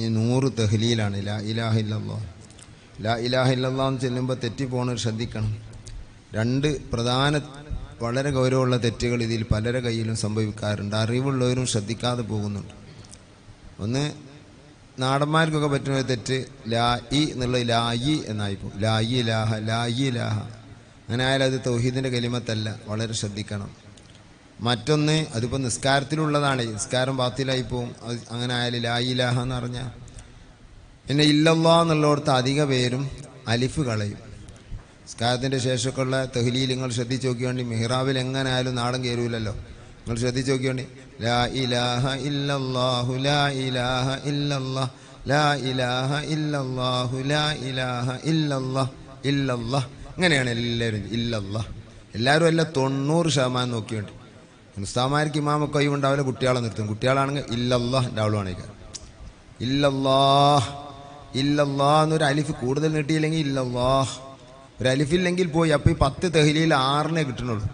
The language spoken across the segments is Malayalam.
ഈ 100 തഹ്ലീലാണ്. ലാ ഇലാഹ ഇല്ലല്ലാഹ്. ലാ ഇലാഹ ഇല്ലല്ലാഹ് എന്ന് ചെല്ലുമ്പോൾ തെറ്റിപ്പോണത് ശ്രദ്ധിക്കണം. 2 പ്രധാന വളരെ ഗൗരവമുള്ള തെറ്റുകൾ ഇതിൽ പലരുടെ കയ്യിലും സംഭവിക്കാറുണ്ട്. അറിവുള്ളവരും ശ്രദ്ധിക്കാതെ പോകുന്നുണ്ട്. ഒന്ന്, നാടന്മാർക്കൊക്കെ പറ്റുന്ന തെറ്റ് ലാ ഇ എന്നുള്ളത് ലായി എന്നായിപ്പോൾ. ലായി ഇലാഹ, ലായി ഇലാഹ. അങ്ങനെ ആയാലും അത് തൗഹീദിൻ്റെ കലിമത്തല്ല, വളരെ ശ്രദ്ധിക്കണം. മറ്റൊന്ന്, അതിപ്പോൾ നിസ്കാരത്തിലുള്ളതാണ്, നിസ്കാരം ബാത്തിലായി പോവും. അത് അങ്ങനെ ആയാലും ലായി ഇലാഹ എന്ന് പറഞ്ഞാൽ. പിന്നെ ഇല്ലല്ലാഹ് എന്നുള്ളിടത്ത് അധിക പേരും അലിഫ് കളയും. നിസ്കാരത്തിൻ്റെ ശേഷമൊക്കെ ഉള്ള തഹ്ലീൽ നിങ്ങൾ ശ്രദ്ധിച്ച് നോക്കിയോണ്ടി. മിഹ്റാബിൽ എങ്ങനെ ആയാലും നാടൻ കയറൂലല്ലോ. നിങ്ങൾ ശ്രദ്ധിച്ച് നോക്കിയോണ്ടി. ലാ ഇലാഹ ഇല്ലല്ലാഹു ലാ ഇലാഹ ഇല്ലല്ലാഹ് ലാ ഇലാഹ ഇല്ലല്ലാഹു ലാ ഇലാഹ ഇല്ലല്ലാഹ് ഇല്ലല്ലാഹ്. ഇങ്ങനെയാണ് എല്ലാവരും ഇല്ലല്ലാഹ്. എല്ലാവരും അല്ല 90% നോക്കിയോണ്ട്. ഉസ്താദ്മാർക്ക് ഇമാമൊക്കെ ഒഴിവുണ്ടാവില്ല, കുട്ടികളെ നിർത്തും. കുട്ടികളാണെങ്കിൽ ഇല്ലല്ലാഹ് ഡൗളാണെങ്കിൽ ഇല്ലല്ലാഹ് ഇല്ലല്ലാഹ് എന്നൊരു അലിഫ് കൂടുതൽ നീട്ടിയില്ലെങ്കിൽ ഇല്ലല്ലാഹ്. ഒരു അലിഫില്ലെങ്കിൽ പോയി. അപ്പോൾ ഈ 10 തഹ്ലീൽ 6 കിട്ടണുള്ളൂ.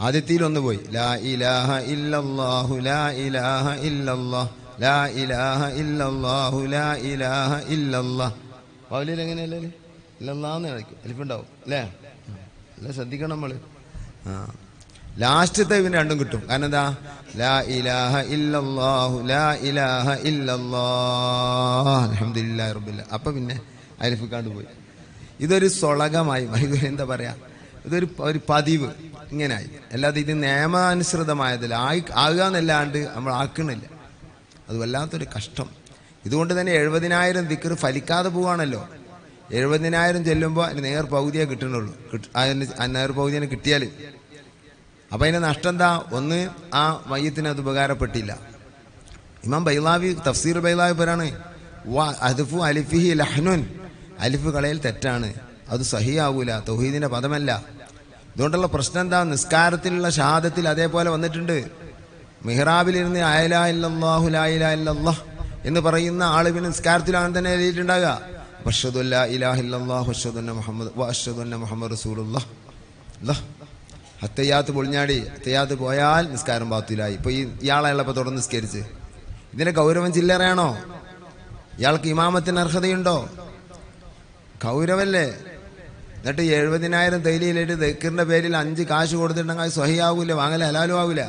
ആദ്യത്തിലൊന്ന് പോയി. ലാ ഇലാഹ ഇല്ലല്ലാഹു ലാ ഇലാഹ ഇല്ലല്ലാഹ് ലാ ഇലാഹ ഇല്ലല്ലാഹു ലാ ഇലാഹ ഇല്ലല്ലാഹ്. പൗലിയിൽ എങ്ങനെയല്ലേ ഇല്ലല്ലാന്ന് കളിക്കും, അലിഫുണ്ടാവും അല്ലേ? അല്ല, ശ്രദ്ധിക്കണം നമ്മൾ. ലാസ്റ്റത്തെ ഇവന് 2 കിട്ടും. കാരണം എന്താ? ലാ ഇലാഹ ഇല്ലല്ലാഹു ലാ ഇലാഹ ഇല്ലല്ലാഹ് അൽഹംദുലില്ലാഹി റബ്ബിൽ. അപ്പം പിന്നെ അലിഫിക്കാണ്ട് പോയി. ഇതൊരു സ്വളകമായി, എന്താ പറയുക, ഇതൊരു പതിവ് ഇങ്ങനായി. അല്ലാതെ ഇത് നിയമാനുസൃതമായതില്ല, ആകുക എന്നല്ലാണ്ട് നമ്മൾ ആക്കണില്ല. അത് വല്ലാത്തൊരു കഷ്ടം. ഇതുകൊണ്ട് തന്നെ 70,000 ദിക്ർ ഫലിക്കാതെ പോവാണല്ലോ. 70,000 ചെല്ലുമ്പോൾ അതിന് നേർ പകുതിയേ കിട്ടണുള്ളൂ. അതിന് നേർ പകുതിയെ കിട്ടിയാൽ അപ്പം അതിൻ്റെ നഷ്ടം എന്താ? ഒന്ന്, ആ മയ്യത്തിന് അത് ഉപകാരപ്പെട്ടില്ല. ഇമാം ബൈലാവി തഫ്സീർ ബൈലാവി പറയാണ് അദ്ഫു അലിഫിഹി ലഹ്നുൻ. അലിഫ് കളയൽ തെറ്റാണ്, അത് സഹിയാവൂല, തൗഹീദിൻ്റെ പദമല്ല. ഇതുകൊണ്ടുള്ള പ്രശ്നം എന്താ? നിസ്കാരത്തിലുള്ള ഷഹാദത്തിൽ അതേപോലെ വന്നിട്ടുണ്ട്. മിഹ്റാബിലിരുന്ന് ലാ ഇലാഹ ഇല്ലല്ലാഹു ലാ ഇലാഹ ഇല്ലല്ലാഹ് എന്ന് പറയുന്ന ആൾ പിന്നെ നിസ്കാരത്തിലാണ് തന്നെ എഴുതിയിട്ടുണ്ടാകുക. അഷ്ഹദു അല്ലാ ഇലാഹ ഇല്ലല്ലാഹു അഷ്ഹദു അന്ന മുഹമ്മദ് അഷ്ഹദു അന്ന മുഹമ്മദ് റസൂലുള്ളാഹ്. അത്തയ്യാത്ത് പൊളിഞ്ഞാടി. അത്തയ്യാത്ത് പോയാൽ നിസ്കാരം ബാത്തിലായി. ഇപ്പോൾ ഇയാളെയുള്ളപ്പോൾ തുടർന്ന് നിസ്കരിച്ച്. ഇതിൻ്റെ ഗൗരവം ചില്ലറയാണോ? ഇയാൾക്ക് ഇമാമത്തിന് അർഹതയുണ്ടോ? ഗൗരവല്ലേ? എന്നിട്ട് 70,000 തൈലിയിലായിട്ട് ദക്കിറിൻ്റെ പേരിൽ 5 കാശ് കൊടുത്തിട്ടുണ്ടെങ്കിൽ അത് സ്വഹിയാവൂല, വാങ്ങല ഹലാലും ആവൂല.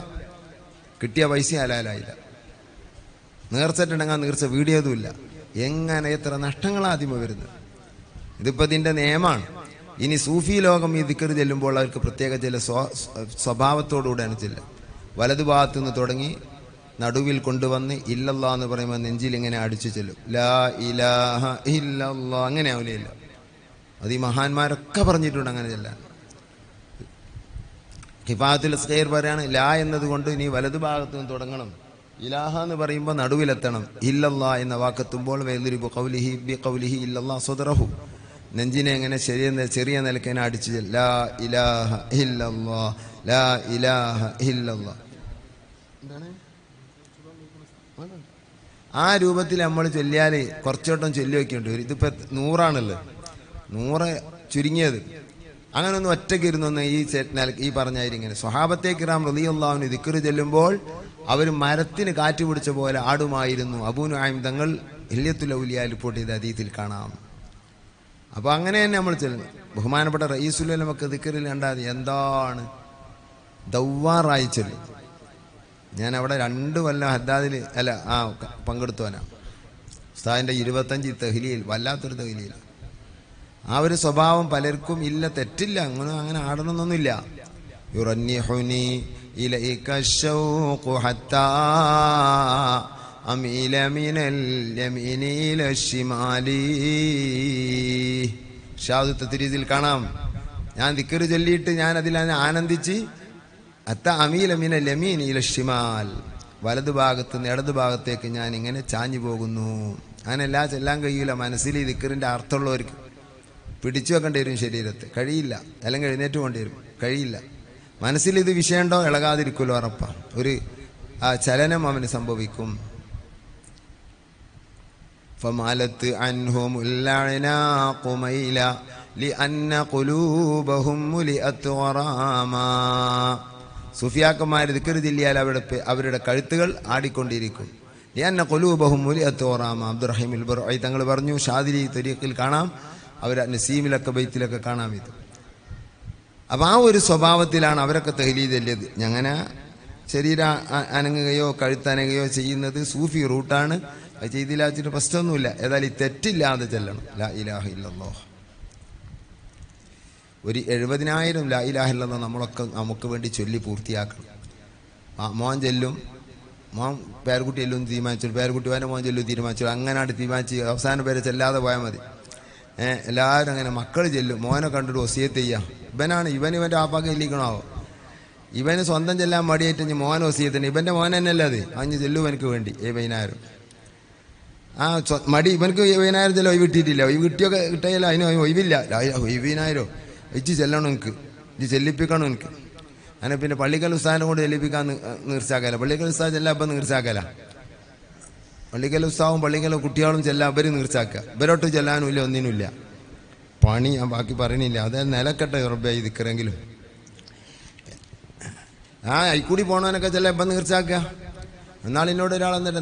കിട്ടിയ പൈസ ഹലാലായില്ല. നേർച്ചിട്ടുണ്ടെങ്കിൽ നേർച്ച വീടിയതുമില്ല. എങ്ങനെ എത്ര നഷ്ടങ്ങളാദ്യമേ വരുന്നത്? ഇതിപ്പോൾ ഇതിൻ്റെ നിയമമാണ്. ഇനി സൂഫി ലോകം ഈ ദിക്ർ ചെല്ലുമ്പോൾ അവർക്ക് പ്രത്യേക ചില സ്വഭാവത്തോടുകൂടെയാണ് ചെല്ലുക. വലതുഭാഗത്തു നിന്ന് തുടങ്ങി നടുവിൽ കൊണ്ടുവന്ന് ഇല്ലല്ലാ എന്ന് പറയുമ്പോൾ നെഞ്ചിൽ ഇങ്ങനെ അടിച്ചു ചെല്ലും. ലാ ഇലാഹ ഇല്ലല്ലാ. അങ്ങനെ ആവില്ല. അത് ഈ മഹാന്മാരൊക്കെ പറഞ്ഞിട്ടുണ്ട് അങ്ങനെ ചെല്ലാൻ. ഹിഫാത്തുൽ സ്ഖൈർ പറയാണ് ലാ എന്നതുകൊണ്ട് ഇനി വലതുഭാഗത്തു നിന്ന് തുടങ്ങണം. ഇലാഹ എന്ന് പറയുമ്പോൾ നടുവിലെത്തണം. ഇല്ലല്ലാ എന്ന വാക്കെത്തുമ്പോൾ വയലിരിബു ഖൗലിഹി ബി ഖൗലിഹി ഇല്ലല്ലാ സദറഹു. നെഞ്ചിനെ എങ്ങനെ ചെറിയ നിലയ്ക്ക് തന്നെ അടിച്ചു ചെല്ലും. ലാ ഇലാഹ ഇല്ലല്ലാ ലാ ഇലാഹ ഇല്ലല്ലാ. ആ രൂപത്തിൽ നമ്മൾ ചൊല്ലിയാൽ കുറച്ചോട്ടം ചൊല്ലി വയ്ക്കേണ്ടി വരും. ഇതിപ്പോൾ 100 100 ചുരുങ്ങിയത്. അങ്ങനൊന്നും ഒറ്റയ്ക്ക് ഇരുന്നൊന്ന് ഈ പറഞ്ഞായിരിക്കും ഇങ്ങനെ. സ്വഹാബത്തെ കിറാം റളിയല്ലാഹു ദിക്ർ ചെല്ലുമ്പോൾ അവർ മരത്തിന് കാറ്റ് പിടിച്ച പോലെ ആടുമായിരുന്നു. അബൂ നുഐം തങ്ങൾ ഹില്യത്തുൽ ഔലിയ റിപ്പോർട്ട് ചെയ്ത ഹദീസിൽ കാണാം. അപ്പോൾ അങ്ങനെ തന്നെ നമ്മൾ ചെല്ലുന്നു. ബഹുമാനപ്പെട്ട റഈസുൽ ഉലമക്ക് ദിക്റിൽ കണ്ടാൽ എന്താണ് ദവ്വാറായി ചൊല്ലും. ഞാൻ അവിടെ 2 കൊല്ലം ഹദ്ദാദിൽ പങ്കെടുത്തവനാണ്. ഉസ്താദിൻ്റെ 25 തഹ്ലീൽ, വല്ലാത്തൊരു തഹ്ലീൽ. ആ ഒരു സ്വഭാവം പലർക്കും ഇല്ല, തെറ്റില്ല, അങ്ങനെ ആടണമെന്നൊന്നുമില്ല. യുറന്നിഹുനി ഇലൈക ശൗഖു ഹത്താ അമീല മിനൽ യമീനി ഇല ശിമാലി. ഷാദുത്ത് തിരീസിൽ കാണാം. ഞാൻ ദിക്ർ ചൊല്ലിയിട്ട് ഞാൻ അതിൽ ആനന്ദിച്ച് അത്ത അമീല മിനൽ യമീനി ഇല ശിമാൽ, വലതു ഭാഗത്ത് നിന്ന് ഇടതു ഭാഗത്തേക്ക് ഞാൻ ഇങ്ങനെ ചാഞ്ഞു പോകുന്നു. അങ്ങനെല്ലാ ചെല്ലാൻ കഴിയില്ല. മനസ്സിൽ ഈ ദിക്റിൻ്റെ അർത്ഥമുള്ളവർക്ക് പിടിച്ചു വെക്കേണ്ടി വരും. ശരീരത്തെ കഴിയില്ല, അല്ലെങ്കിൽ എഴുന്നേറ്റ് കൊണ്ടി വരും, കഴിയില്ല. മനസ്സിൽ ഇത് വിഷയമുണ്ടോ ഇളകാതിരിക്കുമല്ലോ, ഉറപ്പാണ്. ഒരു ചലനം അവന് സംഭവിക്കും. ഫമാലത്ത് അൻഹുമുൽ അഅനാഖു മൈല ലിഅന്ന ഖുലൂബഹും മുലിഅത് ഖറാമാ. സുഫിയാക്കന്മാർ ദിക്ർ ചൊല്ലിയാൽ അവരുടെ കഴുത്തുകൾ ആടിക്കൊണ്ടിരിക്കും. ലിഅന്ന ഖുലൂബഹും മുലിഅത് ഖുറാമ. അബ്ദുറഹീം അൽ-ബർഈ തങ്ങൾ പറഞ്ഞു, ഷാദിലി തരീഖിൽ കാണാം, അവർ നസീമിലൊക്കെ ബൈത്തിലൊക്കെ കാണാം ഇത്. അപ്പം ആ ഒരു സ്വഭാവത്തിലാണ് അവരൊക്കെ തഹ്ലീൽ ചൊല്ലിയത്. അങ്ങനെ ശരീരം അനങ്ങുകയോ കഴുത്തനങ്ങുകയോ ചെയ്യുന്നത് സൂഫി റൂട്ടാണ്. അത് ചെയ്തില്ലാച്ചിട്ട് പ്രശ്നമൊന്നുമില്ല. ഏതായാലും ഈ തെറ്റില്ലാതെ ചെല്ലണം ലാ ഇലാഹ ഇല്ലല്ലാഹ്. ഒരു 70,000 ലാ ഇലാഹ ഇല്ലല്ലാഹ് നമ്മളൊക്കെ നമുക്ക് വേണ്ടി ചൊല്ലി പൂർത്തിയാക്കണം. മോൻ ചെല്ലും, മോൻ പേരക്കുട്ടി എല്ലും തീരുമാനിച്ചു, പേരക്കുട്ടി വേറെ മോൻ ചെല്ലും തീരുമാനിച്ചു, അങ്ങനെയാണ് തീരുമാനിച്ച് അവസാനം പേരെ ചെല്ലാതെ പോയാൽ മതി. എല്ലാവരും അങ്ങനെ മക്കൾ ചെല്ലും, മോനെ കണ്ടിട്ട് വസിയത്ത് ചെയ്യാം. ഇവൻ്റെ ആപ്പാക്ക് ചെല്ലിക്കണോ, ഇവന് സ്വന്തം ചെല്ലാൻ മടിയായിട്ട് മോൻ വസിയത്തിന്, ഇവൻ്റെ മോൻ തന്നെയല്ലേ അത്, അഞ്ഞ് ചെല്ലും ഇവനക്ക് വേണ്ടി 70,000. ആ മടി ഇവനക്ക് 70,000 ചെല്ലോ ഒഴിവ് കിട്ടിയിട്ടില്ല. ഒഴിവ് കിട്ടിയൊക്കെ കിട്ടിയല്ലോ, അതിന് ഒഴിവില്ല. 70,000 ഇച്ച് ചെല്ലണം എനിക്ക്, ഇത് ചെല്ലിപ്പിക്കണം എനിക്ക്. അങ്ങനെ പിന്നെ പള്ളിക്കൽ ഉസ്താദിനെ കൊണ്ട് ചെല്ലിപ്പിക്കാൻ നീർച്ചാക്കല. പള്ളിക്കൽ ഉസ്താദ് ചെല്ലാം അപ്പം നീർച്ചാക്കല. പള്ളിക്കൽ ഉസ്താവും പള്ളിക്കലെ കുട്ടികളും ചെല്ലാം അവർ നീർച്ചാക്കുക. ഇവരോട്ട് ചെല്ലാനും ഇല്ല, ഒന്നിനുമില്ല പണി. ഞാൻ ബാക്കി പറയണില്ല. അതായത് നിലക്കെട്ടെ ഉറപ്പേ ഇതിക്കറെങ്കിലും. അയിക്കൂടി പോണവനൊക്കെ ചെല്ലാം ഇപ്പം നീർച്ചാക്കുക. എന്നാൽ എന്നോട് ഒരാളെന്നിട്ട്